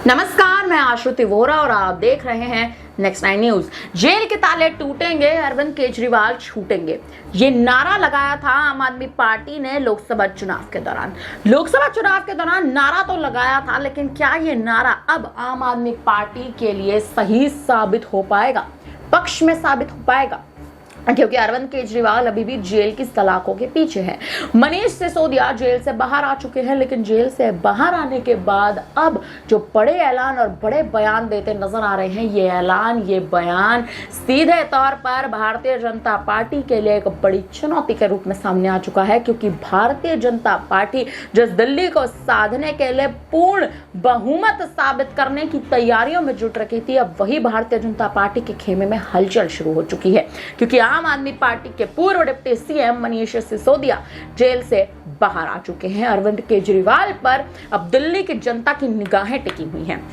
नमस्कार, मैं आश्रुति वोरा और आप देख रहे हैं नेक्स्ट 9 न्यूज। जेल के ताले टूटेंगे, अरविंद केजरीवाल छूटेंगे, ये नारा लगाया था आम आदमी पार्टी ने लोकसभा चुनाव के दौरान। लोकसभा चुनाव के दौरान नारा तो लगाया था, लेकिन क्या ये नारा अब आम आदमी पार्टी के लिए सही साबित हो पाएगा, पक्ष में साबित हो पाएगा? क्योंकि अरविंद केजरीवाल अभी भी जेल की सलाखों के पीछे है। मनीष सिसोदिया जेल से बाहर आ चुके हैं, लेकिन जेल से बाहर आने के बाद अब जो बड़े ऐलान और बड़े बयान देते नजर आ रहे हैं, ये ऐलान, ये बयान सीधे तौर पर भारतीय जनता पार्टी के लिए एक बड़ी चुनौती के रूप में सामने आ चुका है। क्योंकि भारतीय जनता पार्टी जिस दिल्ली को साधने के लिए पूर्ण बहुमत साबित करने की तैयारियों में जुट रखी थी, अब वही भारतीय जनता पार्टी के खेमे में हलचल शुरू हो चुकी है। क्योंकि आम आदमी पार्टी के पूर्व डिप्टी सीएम मनीष सिसोदिया जेल से बाहर आ चुके हैं। अरविंद केजरीवाल पर अब दिल्ली की जनता की निगाहें टिकी हुई हैं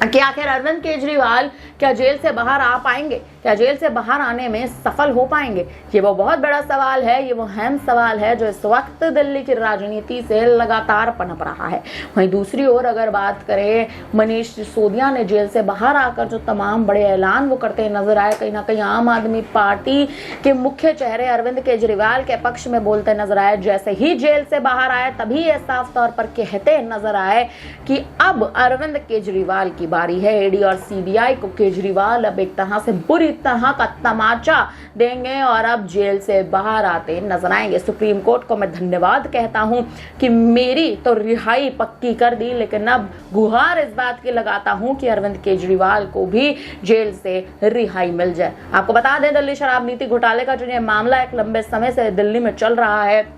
कि आखिर अरविंद केजरीवाल क्या जेल से बाहर आ पाएंगे, क्या जेल से बाहर आने में सफल हो पाएंगे? ये वो बहुत बड़ा सवाल है, ये वो अहम सवाल है जो इस वक्त दिल्ली की राजनीति से लगातार पनप रहा है। वहीं दूसरी ओर अगर बात करें, मनीष सिसोदिया ने जेल से बाहर आकर जो तमाम बड़े ऐलान वो करते नजर आए, कहीं ना कहीं आम आदमी पार्टी के मुख्य चेहरे अरविंद केजरीवाल के पक्ष में बोलते नजर आए। जैसे ही जेल से बाहर आए तभी ये साफ तौर पर कहते नजर आए कि अब अरविंद केजरीवाल की बारी है। ईडी और सीबीआई को केजरीवाल अब एक तरह से बुरी तरह का तमाचा देंगे और अब जेल से बाहर आते नजर आएंगे। सुप्रीम कोर्ट को मैं धन्यवाद कहता हूं कि मेरी तो रिहाई पक्की कर दी, लेकिन अब गुहार इस बात की लगाता हूं कि अरविंद केजरीवाल को भी जेल से रिहाई मिल जाए। आपको बता दें, दिल्ली शराब नीति घोटाले का जो ये मामला एक लंबे समय से दिल्ली में चल रहा है,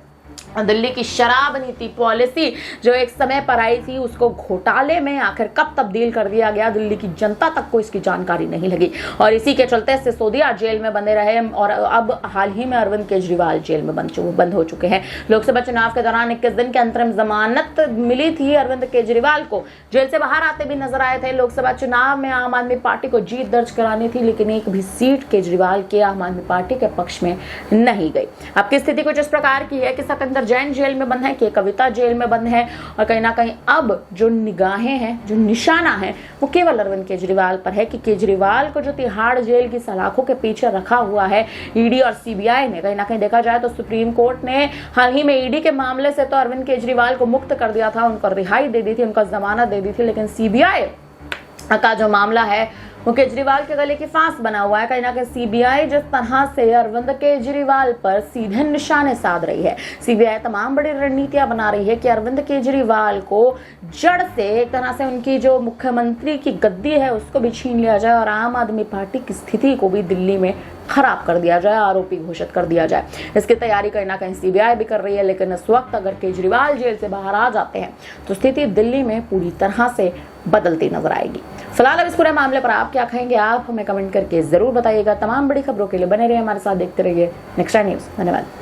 दिल्ली की शराब नीति पॉलिसी जो एक समय पर आई थी, उसको घोटाले में आखिर कब तब्दील कर दिया गया, दिल्ली की जनता तक को इसकी जानकारी नहीं लगी और इसी के चलते सिसोदिया जेल में बंधे रहे और अब हाल ही में अरविंद केजरीवाल जेल में बंद हो चुके हैं। लोकसभा चुनाव के दौरान 21 दिन की अंतरिम जमानत मिली थी अरविंद केजरीवाल को, जेल से बाहर आते भी नजर आए थे। लोकसभा चुनाव में आम आदमी पार्टी को जीत दर्ज करानी थी, लेकिन एक भी सीट केजरीवाल के आम आदमी पार्टी के पक्ष में नहीं गई। अब की स्थिति कुछ इस प्रकार की है कि सतेंद्र जैन जेल में बंद है, के कविता जेल में बंद है और कहीं ना कहीं अब जो निगाहें हैं, जो निशाना है, वो केवल अरविंद केजरीवाल पर है कि केजरीवाल को जो तिहाड़ जेल की सलाखों के पीछे रखा हुआ है ईडी और सीबीआई ने, कहीं ना कहीं देखा जाए तो सुप्रीम कोर्ट ने हाल ही में ईडी के मामले से तो अरविंद केजरीवाल को मुक्त कर दिया था, उनको रिहाई दे दी थी, उनका जमानत दे दी थी, लेकिन सीबीआई का जो मामला है वो केजरीवाल के गले की फांस बना हुआ है। कहीं ना कहीं सीबीआई जिस तरह से अरविंद केजरीवाल पर सीधे निशाने साध रही है, सीबीआई तमाम बड़ी रणनीतियां बना रही है कि अरविंद केजरीवाल को जड़ से एक तरह से उनकी जो मुख्यमंत्री की गद्दी है उसको भी छीन लिया जाए और आम आदमी पार्टी की स्थिति को भी दिल्ली में खराब कर दिया जाए, आरोपी घोषित कर दिया जाए। इसकी तैयारी कहीं ना कहीं सीबीआई भी कर रही है, लेकिन इस वक्त अगर केजरीवाल जेल से बाहर आ जाते हैं तो स्थिति दिल्ली में पूरी तरह से बदलती नजर आएगी। फिलहाल अब इस पूरे मामले पर आप क्या कहेंगे, आप हमें कमेंट करके जरूर बताइएगा। तमाम बड़ी खबरों के लिए बने रहिए हमारे साथ, देखते रहिए नेक्स्ट न्यूज। धन्यवाद।